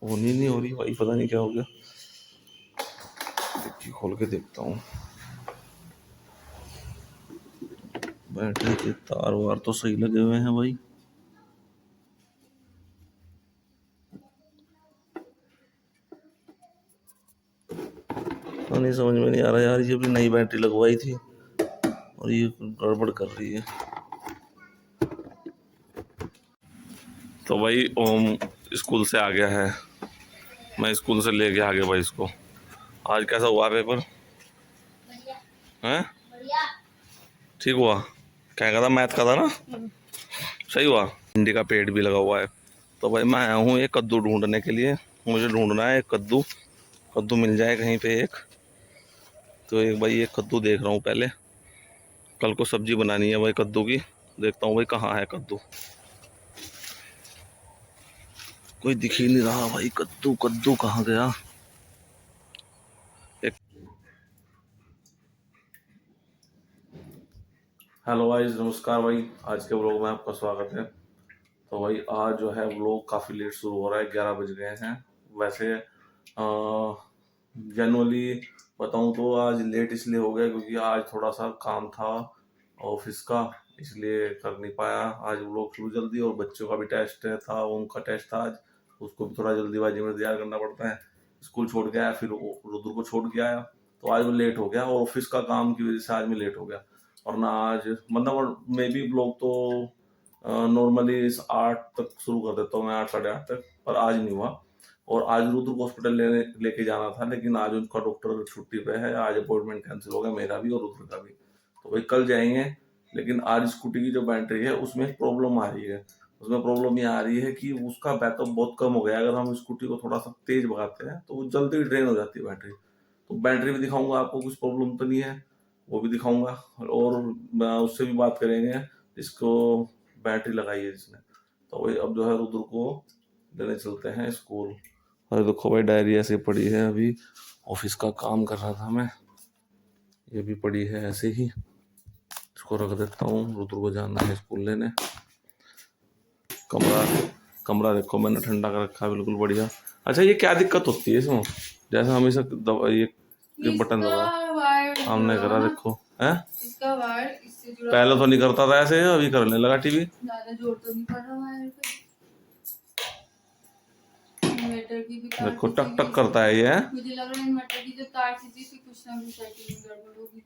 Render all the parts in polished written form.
होनी नहीं हो रही भाई, पता नहीं क्या हो गया। देखिए खोल के देखता हूँ। बैटरी के तार वार तो सही लगे हुए हैं भाई। तो नहीं समझ में नहीं आ रहा यार, ये भी नई बैटरी लगवाई थी और ये गड़बड़ कर रही है। तो भाई ओम स्कूल से आ गया है, मैं स्कूल से ले गया आ गया भाई इसको। आज कैसा हुआ पेपर? हैं? ठीक हुआ? क्या कहा था, मैथ का था ना? सही हुआ। भिंडी का पेड़ भी लगा हुआ है। तो भाई मैं आया हूँ एक कद्दू ढूंढने के लिए। मुझे ढूंढना है एक कद्दू, कद्दू मिल जाए कहीं पे एक। तो एक भाई एक कद्दू देख रहा हूँ पहले, कल को सब्जी बनानी है भाई कद्दू की। देखता हूँ भाई कहाँ है कद्दू, कोई दिख ही नहीं रहा भाई। कद्दू कद्दू कहाँ गया? एक हेलो गाइस, नमस्कार भाई। आज के व्लॉग में आपका स्वागत है। तो भाई आज जो है व्लॉग काफ़ी लेट शुरू हो रहा है, 11 बज गए हैं। वैसे जनरली बताऊं तो आज लेट इसलिए हो गया क्योंकि आज थोड़ा सा काम था ऑफिस का, इसलिए कर नहीं पाया आज व्लॉग शुरू जल्दी। और बच्चों का भी टेस्ट था, उनका टेस्ट था आज, उसको भी थोड़ा जल्दीबाजी में तैयार करना पड़ता है। स्कूल छोड़ के आया, फिर रुद्र को छोड़ के आया, तो आज वो लेट हो गया। और ऑफिस का काम की वजह से आज मैं लेट हो गया। और ना आज मतलब मे बी ब्लॉग तो नॉर्मली 8 तक शुरू कर देता हूँ मैं, 8 साढ़े 8 तक, पर आज नहीं हुआ। और आज रुद्र को हॉस्पिटल लेके जाना था, लेकिन आज उनका डॉक्टर छुट्टी पे है, आज अपॉइंटमेंट कैंसिल हो गया, मेरा भी और रुद्र का भी। तो भाई कल जाएंगे। लेकिन आज स्कूटी की जो बैटरी है उसमें प्रॉब्लम आ रही है। उसमें प्रॉब्लम ये आ रही है कि उसका बैकअप बहुत कम हो गया। अगर हम स्कूटी को थोड़ा सा तेज भगाते हैं तो वो जल्दी ड्रेन हो जाती है बैटरी। तो बैटरी भी दिखाऊंगा आपको, कुछ प्रॉब्लम तो नहीं है, वो भी दिखाऊंगा। और उससे भी बात करेंगे जिसको बैटरी लगाई है जिसने। तो वही अब जो है रुद्र को लेने चलते हैं स्कूल। अरे देखो भाई डायरी ऐसे पड़ी है, अभी ऑफिस का काम कर रहा था मैं, ये भी पड़ी है ऐसे ही, इसको रख देता हूँ। रुद्र को जाना है स्कूल लेने। कमरा कमरा देखो मैंने ठंडा कर रखा है, बिल्कुल बढ़िया। अच्छा ये क्या दिक्कत होती है इसमें? जैसे हमेशा ये बटन दबा हमने करा, देखो है पहले तो नहीं करता था ऐसे, अभी करने लगा। टीवी ज्यादा जोर तो नहीं पड़ रहा वायर पे, इन्वर्टर की भी तार देखो टक टक करता है ये। मुझे लग रहा है इन्वर्टर की जो तार थी कुछ ना कुछ सेटिंग में गड़बड़ होगी।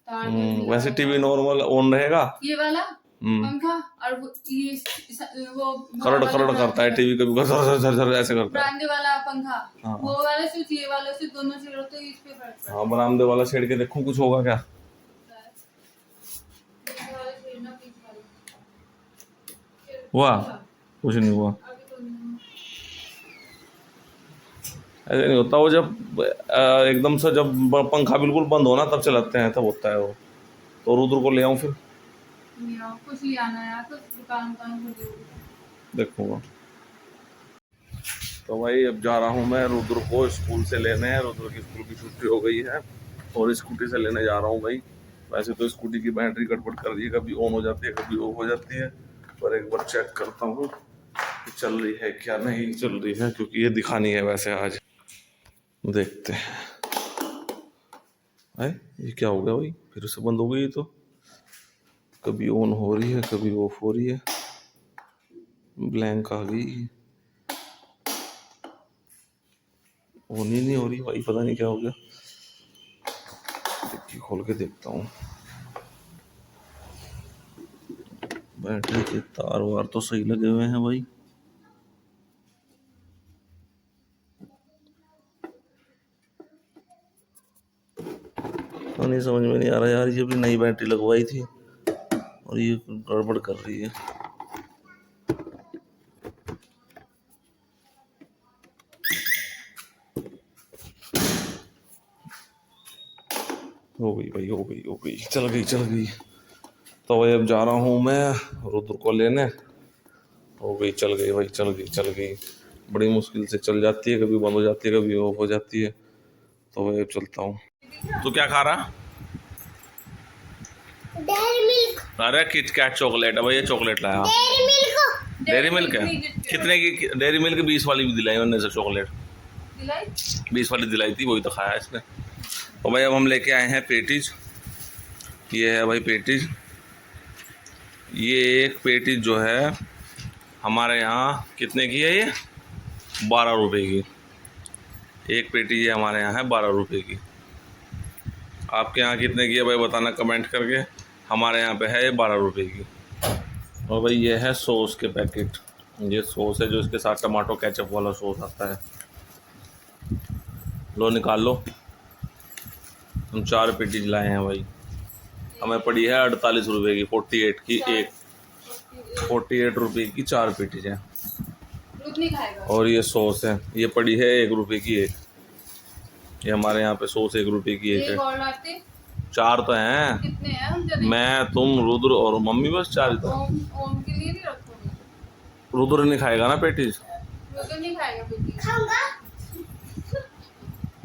तार वैसे टीवी नॉर्मल ऑन रहेगा, ये वाला पंखा, और वो करड़ करड़ करता है टीवी, कभी झर झर झर ऐसे करता है। बरामदे वाला पंखा, हाँ। वो वाला स्विच ये वाला स्विच दोनों से तो इस पे फर्क पड़ता है। हाँ बरामदे वाला छेड़ के देखो कुछ होगा क्या? हुआ? कुछ नहीं हुआ, ऐसे नहीं होता। वो जब एकदम से जब पंखा बिल्कुल बंद हो ना तब चलाते हैं, तब होता है वो। तो रुद्र को ले आऊं फिर? कुछ ले आना यार, तो दुकान देखूंगा। तो भाई अब जा रहा हूँ मैं रुद्र को स्कूल से लेने। रुद्र की स्कूल की छुट्टी हो गई है और स्कूटी से लेने जा रहा हूँ भाई। वैसे तो स्कूटी की बैटरी गड़बड़ कर रही है, कभी ऑन हो जाती है कभी ऑफ हो जाती है, पर एक बार चेक करता हूँ कि चल रही है क्या नहीं चल रही है, क्योंकि ये दिखानी है वैसे आज। देखते हैं। अरे ये क्या हो गया भाई, फिर से बंद हो गई। तो कभी ऑन हो रही है कभी ऑफ हो रही है, ब्लैंक आ गई, ऑन ही नहीं हो रही भाई, पता नहीं क्या हो गया। देखिए खोल के देखता हूँ। बैटरी के तार वार तो सही लगे हुए हैं भाई। तो नहीं समझ में नहीं आ रहा यार, ये भी नई बैटरी लगवाई थी और ये गड़बड़ कर रही है। हो गई भाई, हो गई, चल गई। तो भाई अब जा रहा हूँ मैं रुद्र को लेने। हो गई, चल गई। बड़ी मुश्किल से चल जाती है, कभी बंद हो जाती है कभी ऑफ हो जाती है। तो भाई अब चलता हूँ। तो क्या खा रहा? Dairy milk. अरे किटकैट चॉकलेट है भाई, ये चॉकलेट लाया। Dairy milk. डेयरी मिल्क है कितने की? डेयरी मिल्क 20 वाली भी दिलाई मैंने से चॉकलेट, 20 वाली दिलाई थी, वही तो खाया इसने। और भाई अब हम लेके आए हैं पेटीज। ये है भाई पेटीज। ये एक पेटीज जो है हमारे यहाँ कितने की है? ये 12 रुपये की एक पेटी। ये हमारे यहाँ है 12 रुपये की। आपके यहाँ कितने की है भाई बताना कमेंट करके। हमारे यहाँ पे है ये 12 रुपये की। और भाई ये है सॉस के पैकेट। ये सॉस है जो इसके साथ टमाटो केचप वाला सॉस आता है। लो निकाल लो। हम 4 पेटी लाए हैं भाई। हमें पड़ी है 48 रुपये की, 48 की एक, 48 रुपये की 4 पेटीज हैं। और ये सॉस है, ये पड़ी है 1 रुपये की एक। ये हमारे यहाँ पे सॉस 1 रुपये की एक है। 4 तो हैं। कितने हैं? मैं, तुम, रुद्र और मम्मी, बस 4 ही तो। ओम के लिए नहीं रखोगे? रुद्र नहीं खाएगा ना पेटीज। रुद्र नहीं खाएगा पेटीज।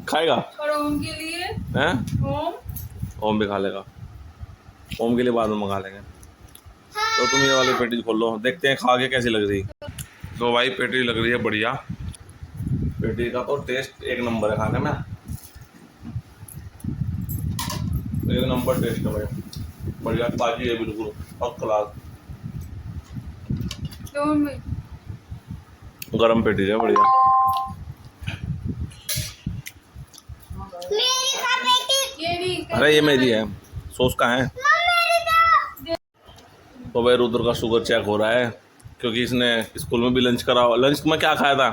खाएगा पर ओम के लिए हैं? ओम भी खा लेगा। ओम के लिए बाद में मंगा लेंगे। तो तुम ये वाली पेटीज खोल लो, देखते हैं खा के कैसी लग रही। तो भाई पेटी लग रही है बढ़िया। पेटी का तो टेस्ट 1 नंबर है खाने में। 1 नंबर टेस्ट है भाई, बढ़िया ताजी है बिल्कुल फर्स्ट क्लास। गरम पेटी है बढ़िया। अरे ये मेरी है, सॉस का है। तो भाई रुद्र का शुगर चेक हो रहा है क्योंकि इसने स्कूल में भी लंच करा। लंच में क्या खाया था?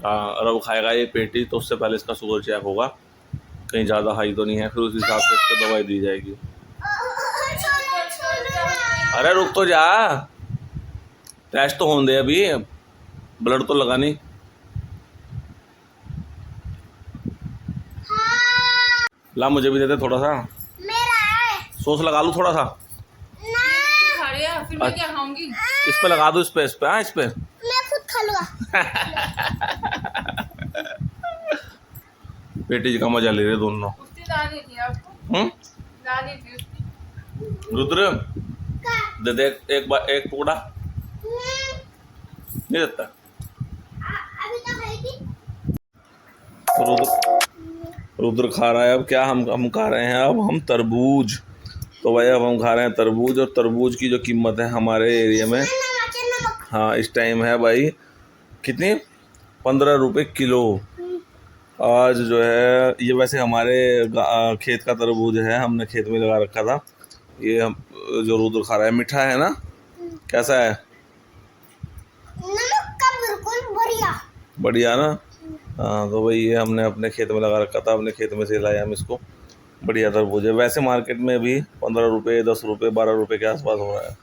हाँ, और अब खाएगा ये पेटी, तो उससे पहले इसका शुगर चेक होगा कहीं ज़्यादा हाई तो नहीं है, फिर उस हिसाब से इसको दवाई दी जाएगी। अरे रुक तो जा, टेस्ट तो होने दे अभी, ब्लड तो लगा नहीं। ला मुझे भी देते थोड़ा सा, सॉस लगा लूँ थोड़ा सा। फिर मैं क्या खाऊंगी? इस पे लगा दो, इस पे हाँ, इस पे मैं खुद खा लूंगा। पेटी का मजा ले रहे दोनों। रुद्र दे दे एक बार, एक टुकड़ा नहीं देता। रुद्र खा रहा है अब क्या, हम खा रहे हैं अब हम तरबूज। तो भाई अब हम खा रहे हैं तरबूज। और तरबूज की जो कीमत है हमारे एरिया में, हाँ इस टाइम है भाई कितनी, 15 रुपये किलो। आज जो है ये वैसे हमारे खेत का तरबूज है, हमने खेत में लगा रखा था। ये हम जो रुद्र खा रहा है मीठा है ना, कैसा है? बिल्कुल बढ़िया बढ़िया ना। हाँ तो भाई ये हमने अपने खेत में लगा रखा था, अपने खेत में से लाया हम इसको। बढ़िया तरबूज है। वैसे मार्केट में भी 15 रुपये, 10 रुपये, 12 रुपये के आसपास हो रहा है।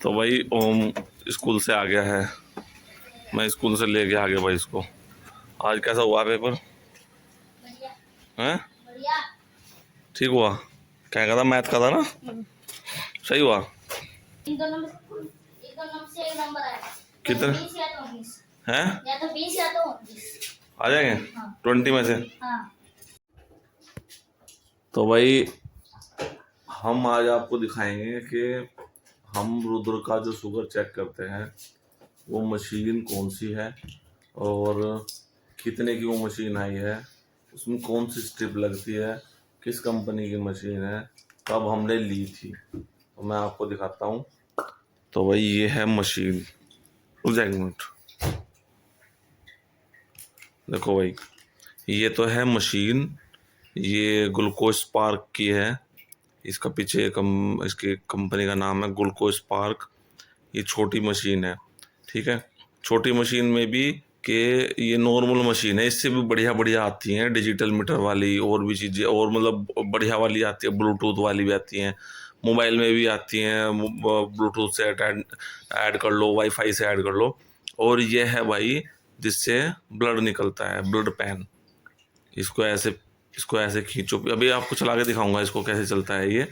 तो भाई ओम स्कूल से आ गया है, मैं स्कूल से ले गया आ गया भाई इसको। आज कैसा हुआ पेपर? हैं? ठीक हुआ? क्या कहा था? मैथ का था ना? सही हुआ? कितने हैं? आ जाएंगे 20 में से। तो भाई हम आज आपको दिखाएंगे कि हम रुद्र का जो शुगर चेक करते हैं वो मशीन कौन सी है और कितने की वो मशीन आई है, उसमें कौन सी स्ट्रिप लगती है, किस कंपनी की मशीन है, कब हमने ली थी। तो मैं आपको दिखाता हूँ। तो भाई ये है मशीन, एक मिनट देखो भाई, ये तो है मशीन, ये ग्लूकोज पार्क की है। इसका पीछे इसकी कंपनी का नाम है ग्लूकोज पार्क। ये छोटी मशीन है, ठीक है। छोटी मशीन में भी कि ये नॉर्मल मशीन है, इससे भी बढ़िया बढ़िया आती हैं, डिजिटल मीटर वाली और भी चीज़ें, और मतलब बढ़िया वाली आती है, ब्लूटूथ वाली भी आती हैं, मोबाइल में भी आती हैं, ब्लूटूथ से ऐड कर लो, वाईफाई से ऐड कर लो। और ये है भाई जिससे ब्लड निकलता है, ब्लड पैन। इसको ऐसे खींचो, अभी आपको चला के दिखाऊंगा इसको कैसे चलता है ये।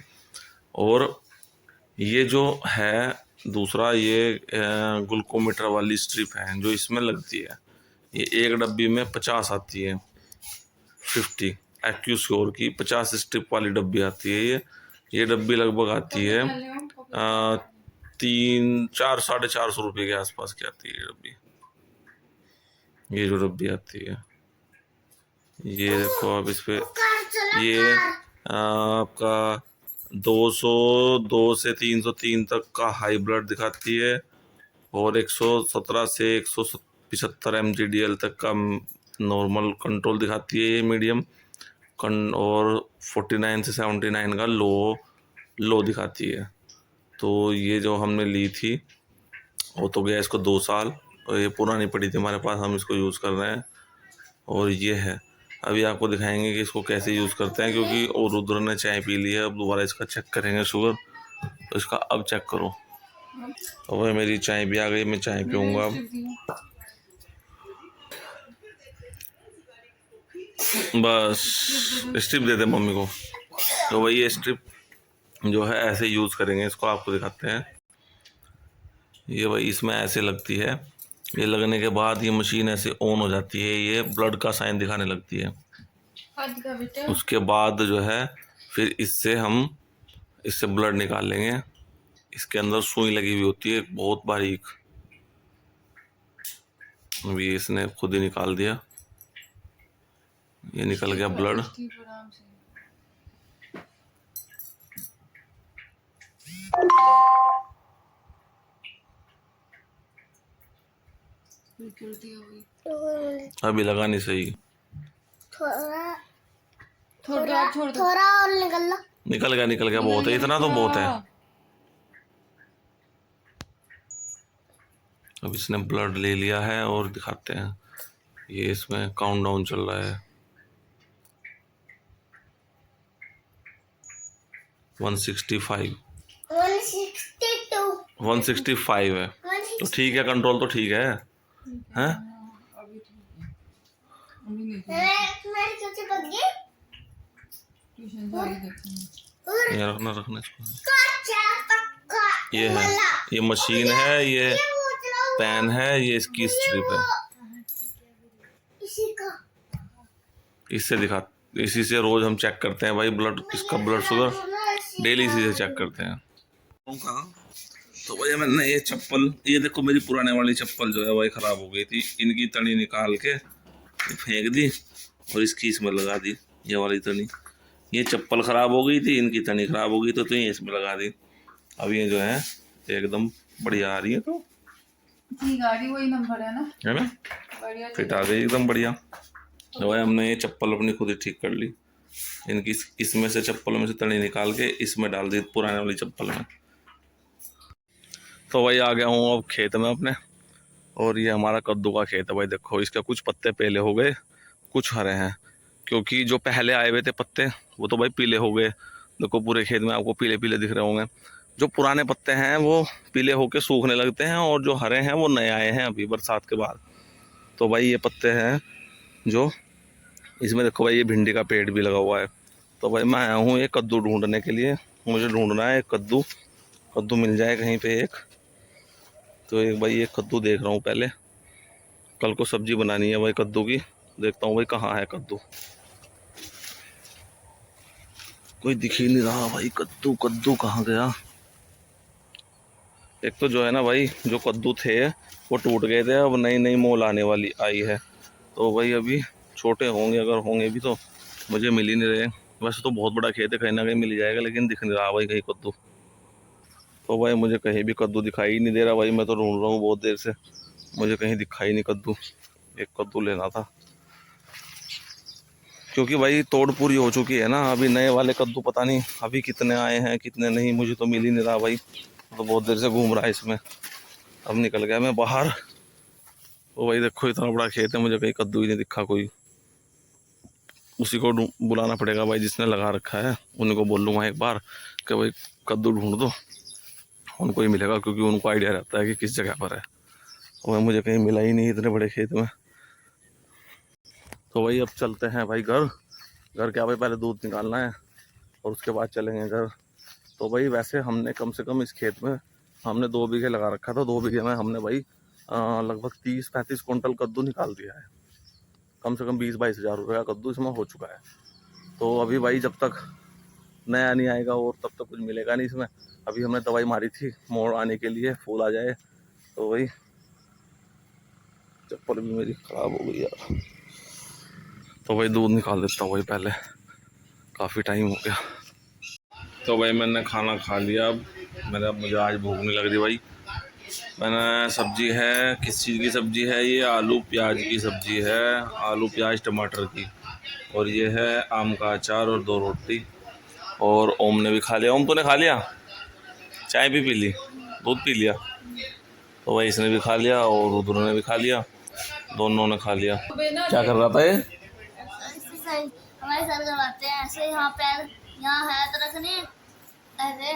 और ये जो है दूसरा, ये ग्लूकोमीटर वाली स्ट्रिप है जो इसमें लगती है। ये एक डब्बी में 50 आती है, 50 एक्यूश्योर की 50 स्ट्रिप वाली डब्बी आती है। ये डब्बी लगभग आती है ₹300-450 के आसपास की आती है डब्बी। ये जो डब्बी आती है, ये देखो आप इस पे, ये आपका 202 से 303 तक का हाई ब्लड दिखाती है और 117 से 175 mg/dl तक का नॉर्मल कंट्रोल दिखाती है ये मीडियम और 49 से 79 का लो दिखाती है। तो ये जो हमने ली थी वो तो गया इसको 2 साल, और ये पुरानी पड़ी थी हमारे पास, हम इसको यूज़ कर रहे हैं। और ये है, अभी आपको दिखाएंगे कि इसको कैसे यूज़ करते हैं, क्योंकि और रुद्र ने चाय पी ली है, अब दोबारा इसका चेक करेंगे शुगर। तो इसका अब चेक करो। तो वह मेरी चाय भी आ गई, मैं चाय पीऊँगा अब। बस स्ट्रिप दे दे मम्मी को। तो वही ये स्ट्रिप जो है ऐसे यूज़ करेंगे, इसको आपको दिखाते हैं। ये भाई इसमें ऐसे लगती है, ये लगने के बाद ये मशीन ऐसे ऑन हो जाती है, ये ब्लड का साइन दिखाने लगती है। उसके बाद जो है फिर इससे ब्लड निकाल लेंगे। इसके अंदर सुई लगी हुई होती है बहुत बारीक, अभी इसने खुद ही निकाल दिया, ये निकल गया ब्लड। अभी लगा नहीं सही, थोड़ा और निकल गया बहुत है, इतना तो बहुत है। अब इसने ब्लड ले लिया है और दिखाते हैं, ये इसमें काउंटडाउन चल रहा है। 165 165 है, तो ठीक है, कंट्रोल तो ठीक है, हैं? ये रखना इसको। ये है, ये मशीन है, ये पेन है, ये इसकी स्ट्रिप है। इसी से रोज हम चेक करते हैं भाई ब्लड, इसका ब्लड शुगर डेली इसी से चेक करते हैं। तो भाई मैंने ये चप्पल, ये देखो मेरी पुराने वाली चप्पल जो है वही ख़राब हो गई थी, इनकी तनी निकाल के फेंक दी और इसकी इसमें लगा दी, ये वाली तनी। ये चप्पल ख़राब हो गई थी, इनकी तनी ख़राब हो गई तो ये इसमें लगा दी। अब ये जो है एकदम बढ़िया आ रही है, तो गाड़ी वही नंबर है ना, बढ़िया फिट आ गई एकदम बढ़िया। तो भाई हमने ये चप्पल अपनी खुद ही ठीक कर ली, इनकी इसमें से चप्पलों में से तनी निकाल के इसमें डाल दी पुराने वाली चप्पल में। तो भाई आ गया हूँ अब खेत में अपने, और ये हमारा कद्दू का खेत है भाई। देखो इसके कुछ पत्ते पीले हो गए, कुछ हरे हैं, क्योंकि जो पहले आए हुए थे पत्ते वो तो भाई पीले हो गए। देखो पूरे खेत में आपको पीले पीले दिख रहे होंगे। जो पुराने पत्ते हैं वो पीले होके सूखने लगते हैं, और जो हरे हैं वो नए आए हैं अभी बरसात के बाद। तो भाई ये पत्ते हैं जो इसमें, देखो भाई ये भिंडी का पेड़ भी लगा हुआ है। तो भाई मैं आया हूँ ये कद्दू ढूंढने के लिए, मुझे ढूंढना है कद्दू मिल जाए कहीं पे एक। तो एक भाई ये कद्दू देख रहा हूँ, पहले कल को सब्जी बनानी है भाई कद्दू की। देखता हूँ भाई कहाँ है कद्दू, कोई दिख ही नहीं रहा भाई। कद्दू कहाँ गया? एक तो जो है ना भाई, जो कद्दू थे वो टूट गए थे, अब नई मोल आने वाली आई है। तो भाई अभी छोटे होंगे, अगर होंगे भी तो मुझे मिल ही नहीं रहे। वैसे तो बहुत बड़ा खेत है, कहीं ना कहीं मिल जाएगा, लेकिन दिख नहीं रहा भाई कहीं कद्दू। तो भाई मुझे कहीं भी कद्दू दिखाई ही नहीं दे रहा भाई, मैं तो ढूंढ रहा हूँ बहुत देर से, मुझे कहीं दिखाई नहीं कद्दू। एक कद्दू लेना था, क्योंकि भाई तोड़ पूरी हो चुकी है ना। अभी नए वाले कद्दू पता नहीं अभी कितने आए हैं कितने नहीं, मुझे तो मिल ही नहीं रहा भाई, तो बहुत देर से घूम रहा है इसमें। अब निकल गया मैं बाहर। तो भाई देखो इतना बड़ा खेत है, मुझे कहीं कद्दू ही नहीं दिखा कोई। उसी को बुलाना पड़ेगा भाई जिसने लगा रखा है, उनको बोल लूँगा एक बार कि भाई कद्दू ढूंढ दो, उनको ही मिलेगा, क्योंकि उनको आइडिया रहता है कि किस जगह पर है। और मुझे कहीं मिला ही नहीं इतने बड़े खेत में। तो भाई अब चलते हैं भाई घर क्या भाई, पहले दूध निकालना है और उसके बाद चलेंगे घर। तो भाई वैसे हमने कम से कम इस खेत में हमने 2 बीघे लगा रखा था, 2 बीघे में हमने भाई लगभग 30-35 कुंटल कद्दू निकाल दिया है। कम से कम 20-22 हज़ार रुपये का कद्दू इसमें हो चुका है। तो अभी भाई जब तक नया नहीं आएगा और तब तक कुछ मिलेगा नहीं इसमें। अभी हमने दवाई मारी थी मोड़ आने के लिए, फूल आ जाए। तो वही चप्पल भी मेरी ख़राब हो गई यार, तो भाई दूध निकाल देता हूँ भाई पहले, काफ़ी टाइम हो गया। तो भाई मैंने खाना खा लिया। अब मुझे आज भूख नहीं लग रही भाई। मैंने सब्जी है, किस चीज़ की सब्जी है ये? आलू प्याज की सब्जी है, आलू प्याज टमाटर की। और ये है आम का अचार और 2 रोटी। और ओम ने भी खा लिया। ओम तूने खा लिया? चाय भी पी ली, दूध पी लिया? तो भाई इसने भी खा लिया और रुद्र ने भी खा लिया, दोनों ने खा लिया। क्या कर रहा था ये? हमारे सर करवाते हैं ऐसे, यहाँ पैर यहाँ है तो रखने ऐसे,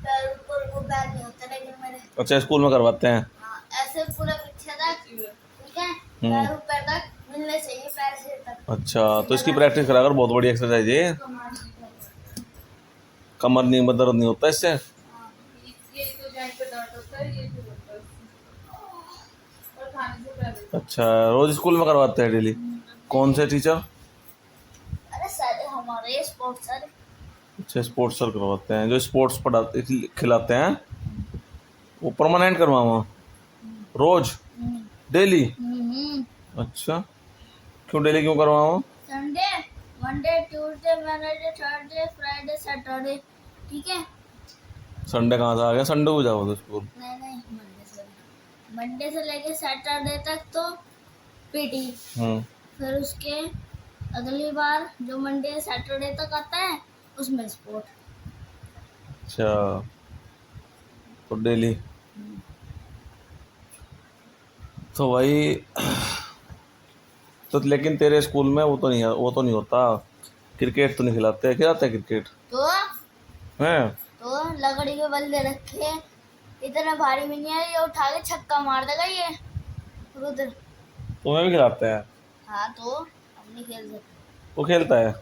पैर ऊपर को पैर नहीं होते लेकिन मेरे। अच्छा स्कूल में करवाते हैं? हाँ, ऐसे पूरा पीछे तक, ठीक है, पैर ऊपर तक मिलने चाहिए, पैर से तक। अच्छा तो इसकी प्रैक्टिस करा कर, बहुत बड़ी एक्सरसाइज है ये। कमर नहीं में दर्द नहीं होता इससे? ये तो जॉइंट पे दर्द होता है, ये भी होता है और खाने से पहले। अच्छा रोज स्कूल में करवाते हैं डेली? कौन से टीचर? अरे सर हमारे स्पोर्ट्स सर। अच्छा स्पोर्ट्स सर करवाते हैं, जो स्पोर्ट्स पढ़ाते खिलाते हैं वो परमानेंट करवाओ रोज डेली? अच्छा क्यों डेली क्यों करवाओ? Sunday, Monday, Tuesday, Wednesday, Thursday, Friday, Saturday, ठीक है। संडे कहाँ से आ गया? संडे को जाओ तो स्कूल? नहीं मंडे से लेके सैटरडे तक तो पीटी, फिर उसके अगली बार जो मंडे सैटरडे तक आता है उसमें स्पोर्ट। अच्छा तो डेली। तो भाई तो लेकिन तेरे स्कूल में वो तो नहीं होता, क्रिकेट तो नहीं खिलाते? खिलाते हैं क्रिकेट तो हैं? तो लकड़ी के बल्ले रखे, इतना भारी भी नहीं है, ये उठा के छक्का मार देगा ये रुद्र। तुम्हें भी खिलाते हैं? हाँ तो हम नहीं खेल सकते। वो खेलता है?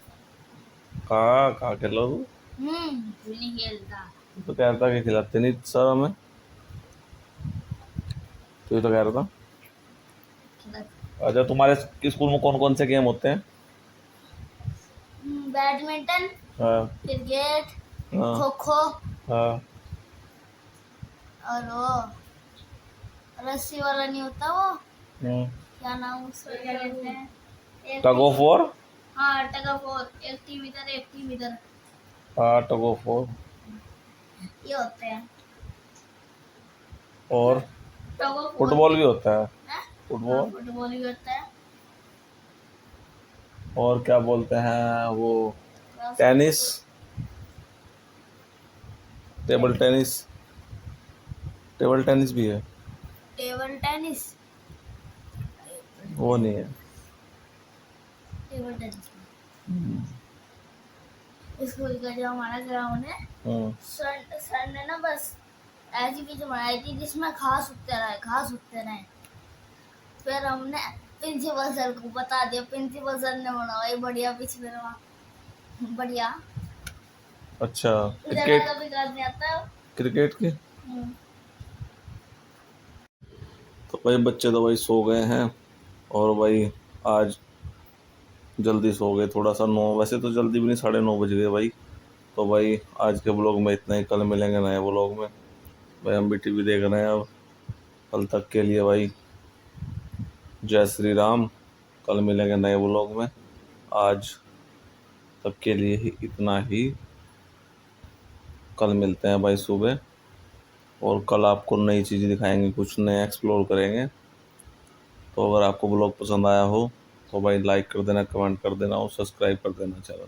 कहाँ खेल रहा तू? तू नहीं खेलता। तो कह रहा था कि खिलाते नहीं सर हमें, तो ये तो कह रहा था। अच्छा तुम्हारे स्कूल में कौन कौन से गेम होते हैं? बैडमिंटन, हाँ, क्रिकेट, हाँ, खो खो, हाँ, और वो रस्सी वाला नहीं होता वो, क्या नाम उसका, क्या कहते हैं, टग ऑफ वॉर? हाँ टग ऑफ वॉर, एक टीम इधर एक टीम इधर। हाँ टग ऑफ वॉर ये होते हैं। और टग ऑफ फुटबॉल भी होता है? फुटबॉल भी होता है। और क्या बोलते हैं वो, tennis, table tennis? Table tennis भी है? टेबल टेनिस वो नहीं है। टेबल टेनिस स्कूल का जो हमारा ग्राउंड है, सर ने ना बस ऐसी चीज बनाई थी जिसमें घास उगते रहे। फिर हमने प्रिंसिपल सर को बता दिया, प्रिंसिपल सर ने बनाया बढ़िया पिच में, बढ़िया। अच्छा क्रिकेट का भी करने आता है क्रिकेट की? तो भाई बच्चे तो भाई सो गए हैं, और भाई आज जल्दी सो गए थोड़ा सा, 9, वैसे तो जल्दी भी नहीं, 9:30 बज गए भाई। तो भाई आज के ब्लॉग में इतना ही, कल मिलेंगे नए ब्लॉग में। भाई हम भी टीवी देख रहे हैं अब, कल तक के लिए भाई जय श्री राम। कल मिलेंगे नए ब्लॉग में, आज तक के लिए ही इतना ही। कल मिलते हैं भाई सुबह, और कल आपको नई चीज़ें दिखाएंगे, कुछ नया एक्सप्लोर करेंगे। तो अगर आपको ब्लॉग पसंद आया हो तो भाई लाइक कर देना, कमेंट कर देना और सब्सक्राइब कर देना चैनल।